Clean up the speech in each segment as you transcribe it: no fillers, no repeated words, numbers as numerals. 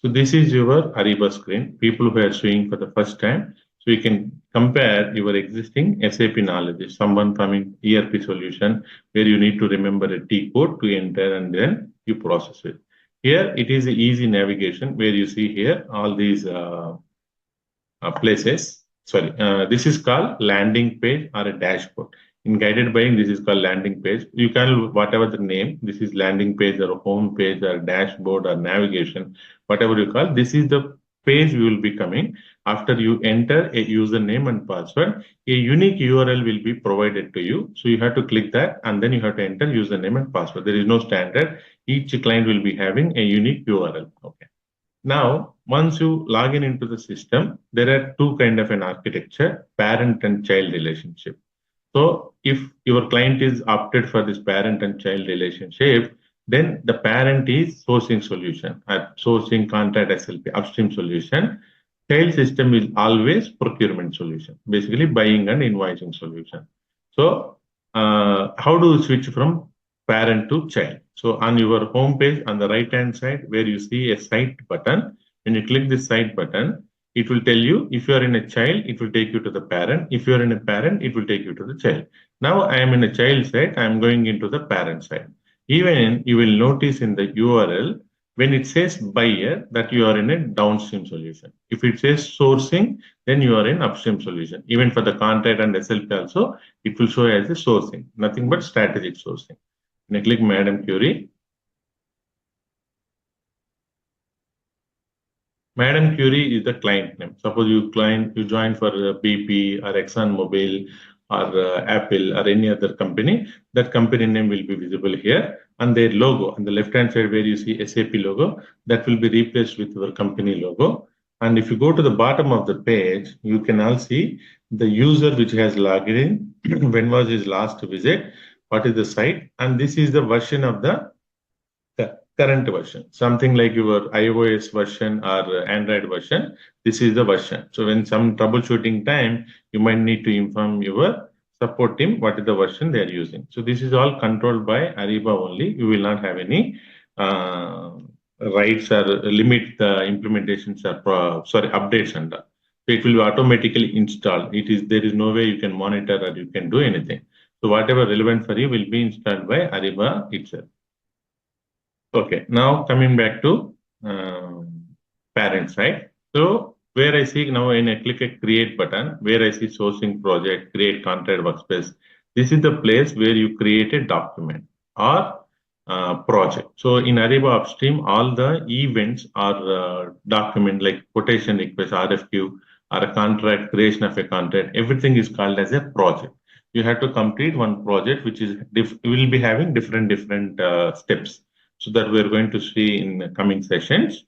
So this is your Ariba screen. People who are seeing for the first time, so you can compare your existing SAP knowledge. If someone coming ERP solution where you need to remember a T code to enter and then you process it. Here it is easy navigation where you see here all these places. Sorry, this is called landing page or a dashboard. In guided buying, this is called landing page. You can, whatever the name, this is landing page or home page or dashboard or navigation, whatever you call, this is the page you will be coming. After you enter a username and password, a unique URL will be provided to you. So you have to click that and then you have to enter username and password. There is no standard. Each client will be having a unique URL. Okay. Now, once you log in into the system, there are two kind of an architecture, parent and child relationship. So if your client is opted for this parent and child relationship, then the parent is sourcing solution, sourcing contract SLP upstream solution. Child system is always procurement solution, basically buying and invoicing solution. So how do you switch from parent to child? So on your home page on the right hand side where you see a site button, when you click this site button, it will tell you if you are in a child, it will take you to the parent. If you are in a parent, it will take you to the child. Now I am in a child side, I am going into the parent side. Even you will notice in the URL, when it says buyer, that you are in a downstream solution. If it says sourcing, then you are in upstream solution. Even for the contract and SLP also, it will show as a sourcing, nothing but strategic sourcing. When I click Madam Query, Madam Curie is the client name. Suppose you join for BP or ExxonMobil or Apple or any other company, that company name will be visible here. And their logo on the left hand side where you see SAP logo, that will be replaced with your company logo. And if you go to the bottom of the page, you can all see the user which has logged in, when was his last visit, what is the site, and this is the version of the current version, something like your iOS version or Android version. This is the version. So when some troubleshooting time, you might need to inform your support team what is the version they are using. So this is all controlled by Ariba only. You will not have any rights or limit the implementations or updates under. So it will be automatically installed. There is no way you can monitor or you can do anything. So whatever relevant for you will be installed by Ariba itself. Okay, now coming back to parent side. So where I see now when I click a create button, where I see sourcing project, create contract workspace, this is the place where you create a document or project. So in Ariba upstream, all the events are document like quotation request, RFQ, or a contract, creation of a contract, everything is called as a project. You have to complete one project, which is will be having different steps. So that we're going to see in the coming sessions.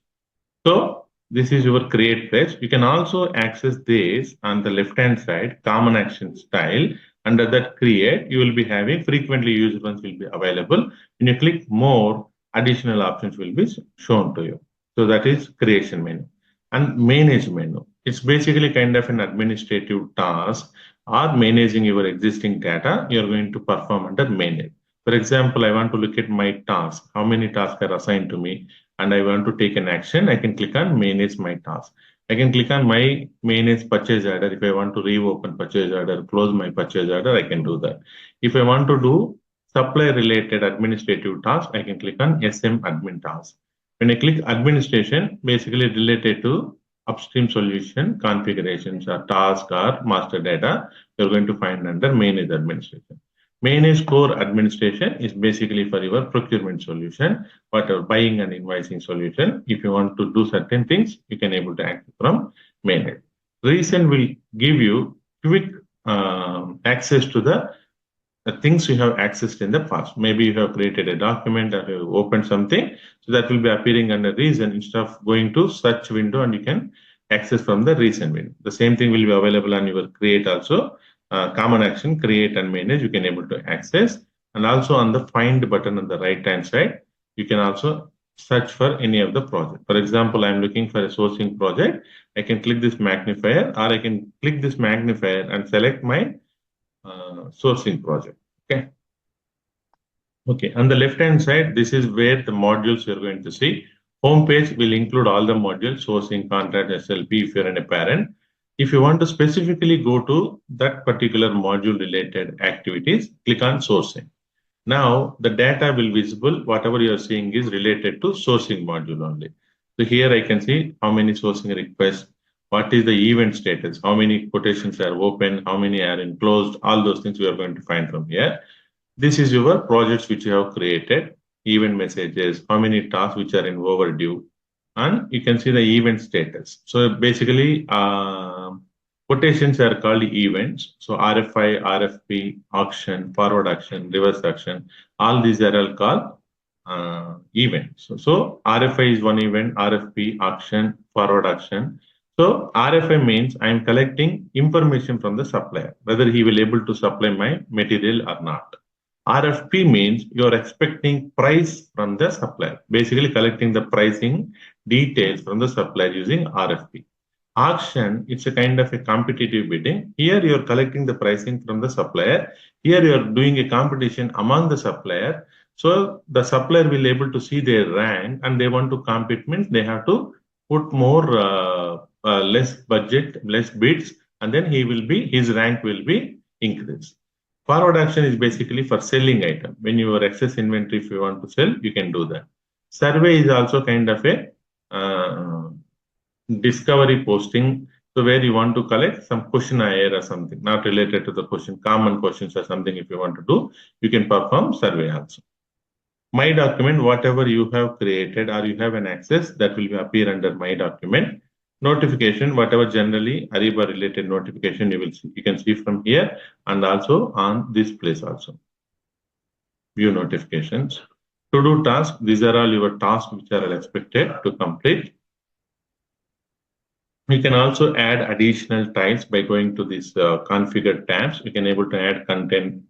So this is your create page. You can also access this on the left-hand side, common action style. Under that create, you will be having frequently used ones will be available. When you click more, additional options will be shown to you. So that is creation menu. And manage menu. It's basically kind of an administrative task or managing your existing data. You're going to perform under manage. For example, I want to look at my task, how many tasks are assigned to me, and I want to take an action. I can click on manage my task. I can click on my manage purchase order. If I want to reopen purchase order, close my purchase order, I can do that. If I want to do supply related administrative task, I can click on SM admin task. When I click administration, basically related to upstream solution configurations or task or master data, you're going to find under manage administration. Manage core administration is basically for your procurement solution, but buying and invoicing solution. If you want to do certain things, you can able to access from manage. Recent will give you quick access to the things you have accessed in the past. Maybe you have created a document or you opened something, so that will be appearing under recent instead of going to search window, and you can access from the recent window. The same thing will be available on your create also. Common action, create and manage, you can able to access. And also on the find button on the right hand side, you can also search for any of the project. For example, I'm looking for a sourcing project. I can click this magnifier, or I can click this magnifier and select my sourcing project. Okay. On the left hand side, this is where the modules you're going to see. Home page will include all the modules, sourcing, contract, SLP if you're in a parent. If you want to specifically go to that particular module related activities, click on sourcing. Now the data will be visible. Whatever you're seeing is related to sourcing module only. So here I can see how many sourcing requests, what is the event status, how many quotations are open, how many are enclosed, all those things we are going to find from here. This is your projects which you have created, event messages, how many tasks which are in overdue, and you can see the event status. So basically, quotations are called events. So RFI, RFP, auction, forward action, reverse action, all these are all called events. So RFI is one event, RFP, auction, forward action. So RFI means I am collecting information from the supplier, whether he will able to supply my material or not. RFP means you're expecting price from the supplier, basically collecting the pricing details from the supplier using RFP. Auction, it's a kind of a competitive bidding. Here you're collecting the pricing from the supplier. Here you're doing a competition among the supplier. So the supplier will able to see their rank and they want to compete means they have to put more less budget, less bids, and then his rank will be increased. Forward action is basically for selling item. When your excess inventory, if you want to sell, you can do that. Survey is also kind of a discovery posting. So where you want to collect some questionnaire or something, not related to the question, common questions or something. If you want to do, you can perform survey also. My document, whatever you have created or you have an access, that will appear under my document. Notification, whatever generally Ariba related notification you can see from here and also on this place also. View notifications. To do task, these are all your tasks which are expected to complete. You can also add additional tiles by going to these configured tabs. You can able to add content,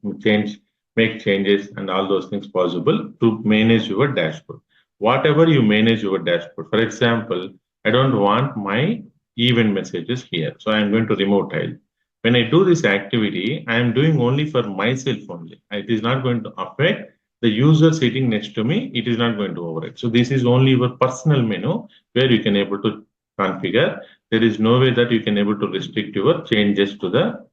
make changes, and all those things possible to manage your dashboard. Whatever you manage your dashboard. For example, I don't want my event messages here. So I'm going to remove tile. When I do this activity, I am doing only for myself only. It is not going to affect the user sitting next to me. It is not going to override. So this is only your personal menu where you can able to configure. There is no way that you can able to restrict your changes to the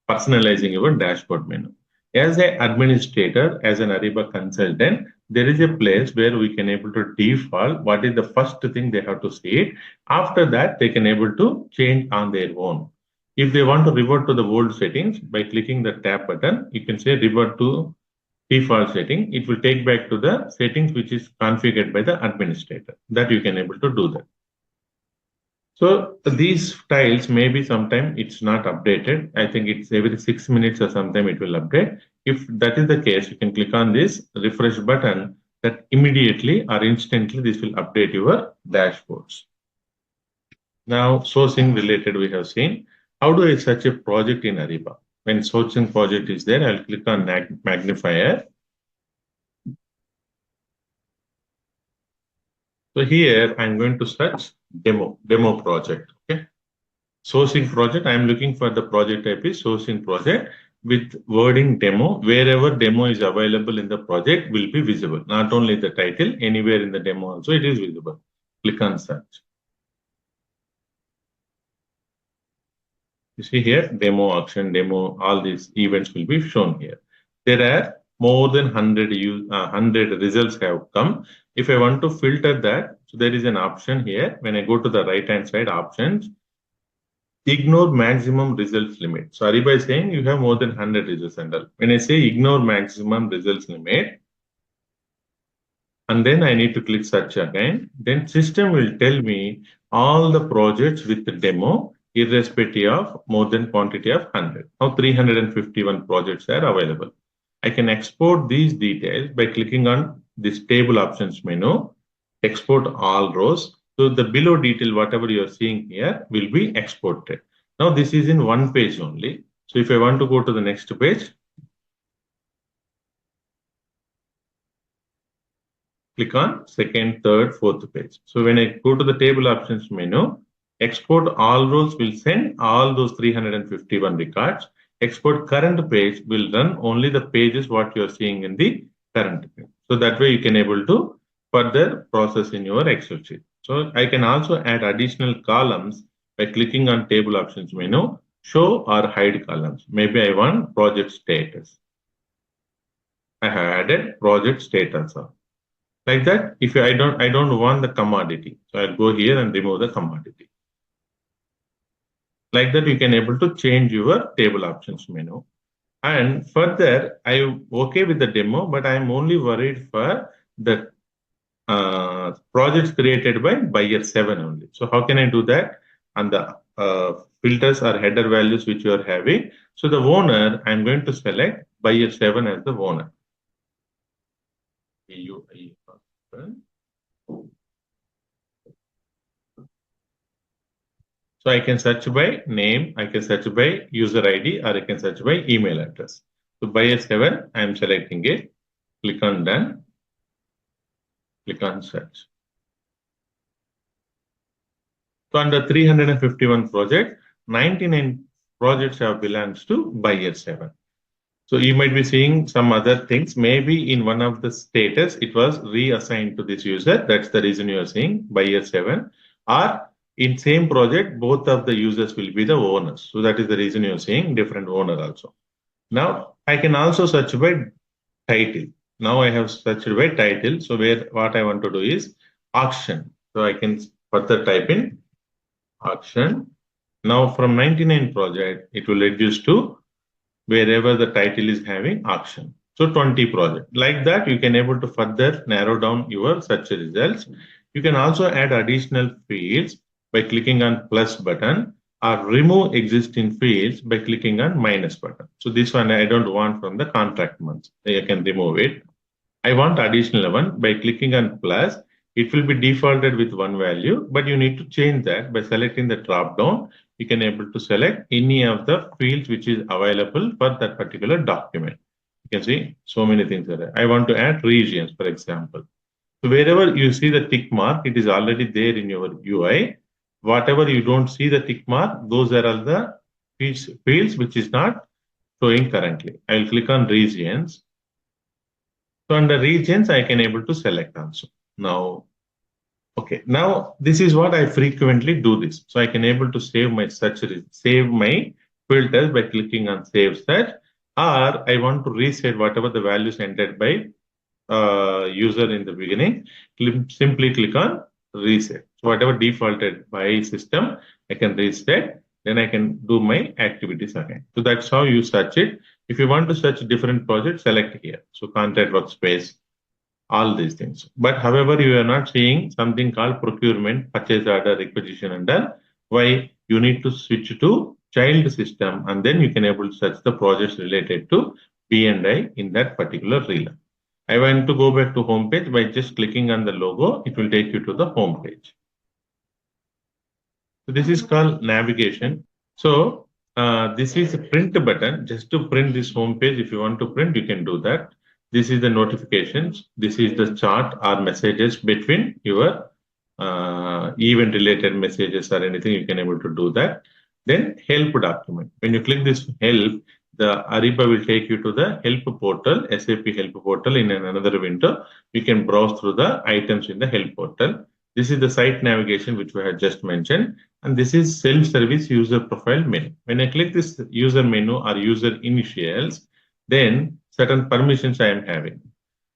personalizing your dashboard menu. As an administrator, as an Ariba consultant, there is a place where we can able to default what is the first thing they have to see it. After that, they can able to change on their own. If they want to revert to the old settings, by clicking the tab button, you can say revert to default setting. It will take back to the settings which is configured by the administrator. That you can able to do that. So these tiles maybe sometime it's not updated. I think it's every 6 minutes or sometime it will update. If that is the case, you can click on this refresh button that immediately or instantly this will update your dashboards. Now sourcing related we have seen. How do I search a project in Ariba? When sourcing project is there, I'll click on magnifier. So here I'm going to search demo project. Okay. Sourcing project, I'm looking for the project type is sourcing project with wording demo. Wherever demo is available in the project will be visible. Not only the title, anywhere in the demo also it is visible. Click on search. You see here, demo, auction, demo, all these events will be shown here. There are more than 100 results have come. If I want to filter that, so there is an option here. When I go to the right-hand side options, ignore maximum results limit. So Ariba is saying you have more than 100 results under. When I say ignore maximum results limit, and then I need to click search again, then system will tell me all the projects with the demo, irrespective of more than quantity of 100. Now 351 projects are available. I can export these details by clicking on this table options menu, export all rows. So the below detail, whatever you are seeing here will be exported. Now this is in one page only. So if I want to go to the next page, click on second, third, fourth page. So when I go to the table options menu, export all rows will send all those 351 records. Export current page will run only the pages what you are seeing in the current page. So that way you can able to further process in your Excel sheet. So I can also add additional columns by clicking on table options menu, show or hide columns. Maybe I want project status. I have added project status. Like that, if I don't want the commodity, so I'll go here and remove the commodity. Like that, you can able to change your table options menu. And further, I'm okay with the demo, but I'm only worried for the projects created by buyer 7 only. So how can I do that? And the filters or header values which you are having. So the owner, I'm going to select buyer 7 as the owner. So I can search by name, I can search by user ID, or I can search by email address. So buyer 7, I'm selecting it. Click on done. Click on search. So under 351 projects, 99 projects have belongs to buyer 7. So you might be seeing some other things. Maybe in one of the status, it was reassigned to this user. That's the reason you are seeing buyer 7. Or in same project, both of the users will be the owners. So that is the reason you are seeing different owner also. Now I can also search by title. Now I have searched by title. So what I want to do is auction. So I can further type in auction. Now from 99 project, it will reduce to wherever the title is having auction. So 20 project. Like that, you can able to further narrow down your search results. You can also add additional fields by clicking on plus button or remove existing fields by clicking on minus button. So this one I don't want from the contract months. I can remove it. I want additional one by clicking on plus. It will be defaulted with one value, but you need to change that by selecting the drop down. You can able to select any of the fields which is available for that particular document. You can see so many things are there. I want to add regions, for example. So wherever you see the tick mark, it is already there in your UI. Whatever you don't see the tick mark, those are all the fields which is not showing currently. I will click on regions. So under regions, I can able to select also. Now, okay, now this is what I frequently do this. So I can able to save my search, save my filters by clicking on save search, or I want to reset whatever the values entered by user in the beginning. Simply click on reset. So whatever defaulted by system, I can reset. Then I can do my activities again. So that's how you search it. If you want to search different projects, select here. So contract workspace, all these things. But however, you are not seeing something called procurement, purchase order, requisition under. Why? You need to switch to child system and then you can able to search the projects related to P&I in that particular realm. I want to go back to home page by just clicking on the logo. It will take you to the home page. So this is called navigation. So this is a print button. Just to print this home page, if you want to print, you can do that. This is the notifications. This is the chart or messages between your event related messages or anything. You can able to do that. Then help document. When you click this help, the Ariba will take you to the help portal, SAP help portal in another window. You can browse through the items in the help portal. This is the site navigation, which we had just mentioned. And this is self-service user profile menu. When I click this user menu or user initials, then certain permissions I am having.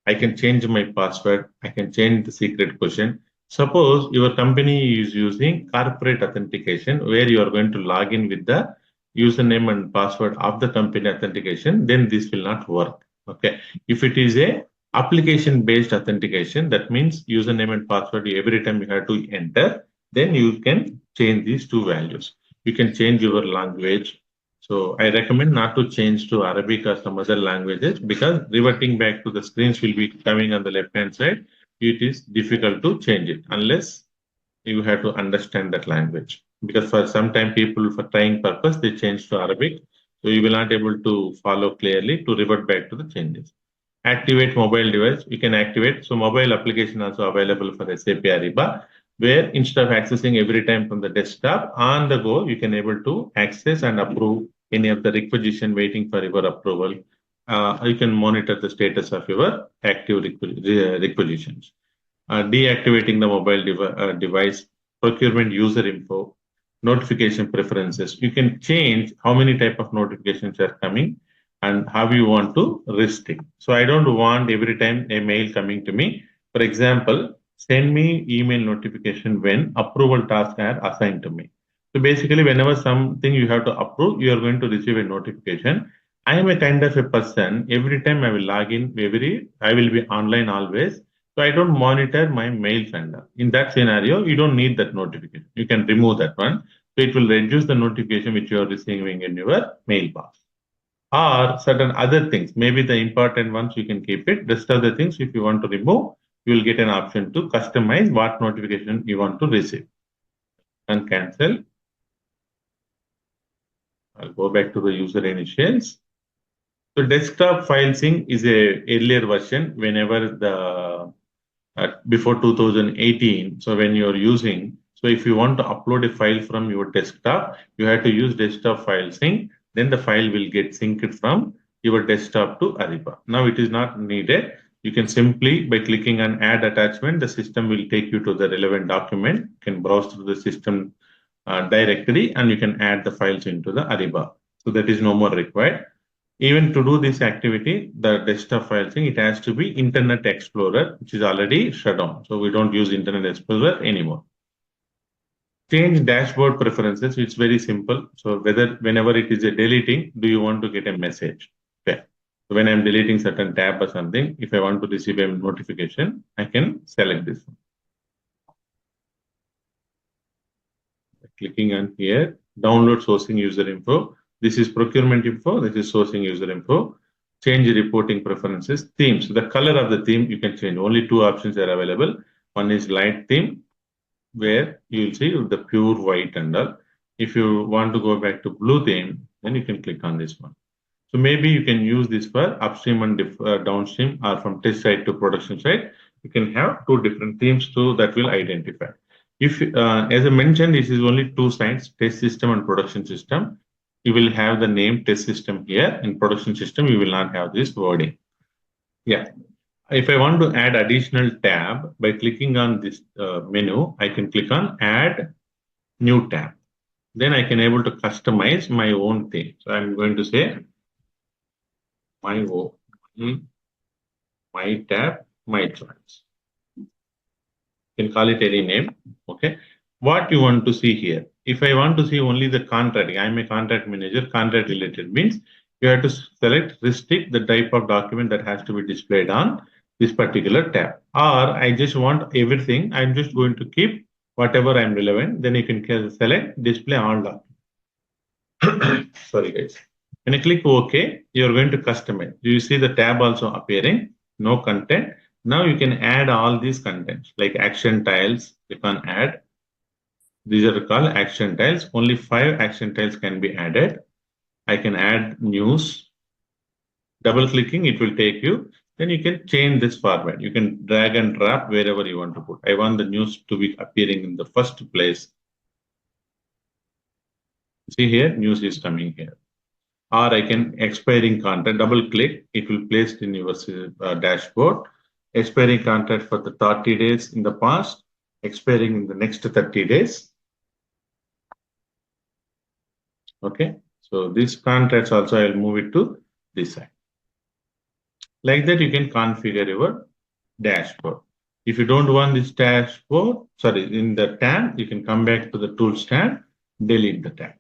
I can change my password. I can change the secret question. Suppose your company is using corporate authentication where you are going to log in with the username and password of the company authentication, then this will not work. Okay. If it is a application based authentication, that means username and password every time you have to enter, then you can change these two values. You can change your language. So I recommend not to change to Arabic or some other languages because reverting back to the screens will be coming on the left hand side. It is difficult to change it unless you have to understand that language. Because for some time people for trying purpose, they change to Arabic. So you will not able to follow clearly to revert back to the changes. Activate mobile device, you can activate. So mobile application also available for SAP Ariba, where instead of accessing every time from the desktop, on the go, you can able to access and approve any of the requisition waiting for your approval. you can monitor the status of your active requisitions. Deactivating the mobile device, procurement user info, notification preferences. You can change how many type of notifications are coming and how you want to restrict. So I don't want every time a mail coming to me. For example, send me email notification when approval tasks are assigned to me. So basically, whenever something you have to approve, you are going to receive a notification. I am a kind of a person. Every time I will log in, I will be online always. So I don't monitor my mail sender. In that scenario, you don't need that notification. You can remove that one. So it will reduce the notification which you are receiving in your mailbox. Or certain other things, maybe the important ones you can keep it. Rest of the things, if you want to remove, you will get an option to customize what notification you want to receive. And cancel. I'll go back to the user initials. So desktop file sync is a earlier version whenever the before 2018. So when you're using, so if you want to upload a file from your desktop, you have to use desktop file sync. Then the file will get synced from your desktop to Ariba. Now it is not needed. You can simply, by clicking on add attachment, the system will take you to the relevant document. You can browse through the system directory and you can add the files into the Ariba. So that is no more required. Even to do this activity, the desktop file thing, it has to be Internet Explorer, which is already shut down. So we don't use Internet Explorer anymore. Change dashboard preferences. It's very simple. So whenever it is a deleting, do you want to get a message? Okay. So when I'm deleting certain tab or something, if I want to receive a notification, I can select this one. Clicking on here, download sourcing user info. This is procurement info. This is sourcing user info. Change reporting preferences. Themes. The color of the theme you can change. Only two options are available. One is light theme, where you will see the pure white and all. If you want to go back to blue theme, then you can click on this one. So maybe you can use this for upstream and downstream, or from test site to production site. You can have two different themes too that will identify. If, as I mentioned, this is only two sites, test system and production system. You will have the name test system here. In production system, you will not have this wording. Yeah. If I want to add additional tab, by clicking on this menu, I can click on add new tab. Then I can able to customize my own theme. So I'm going to say my tab, my choice. You can call it any name. Okay. What you want to see here? If I want to see only the contract, I'm a contract manager, contract related means you have to select restrict the type of document that has to be displayed on this particular tab. Or I just want everything. I'm just going to keep whatever I'm relevant. Then you can select display all documents. Sorry guys. When you click OK, you're going to customize. Do you see the tab also appearing? No content. Now you can add all these contents like action tiles. You can add. These are called action tiles. Only 5 action tiles can be added. I can add news. Double clicking, it will take you. Then you can change this format. You can drag and drop wherever you want to put. I want the news to be appearing in the first place. See here, news is coming here. Or I can expiring contract, double click, it will place in your dashboard. Expiring contract for the 30 days in the past, expiring in the next 30 days. Okay, so these contracts also I'll move it to this side. Like that, you can configure your dashboard. If you don't want this dashboard, sorry, in the tab, you can come back to the tools tab, delete the tab.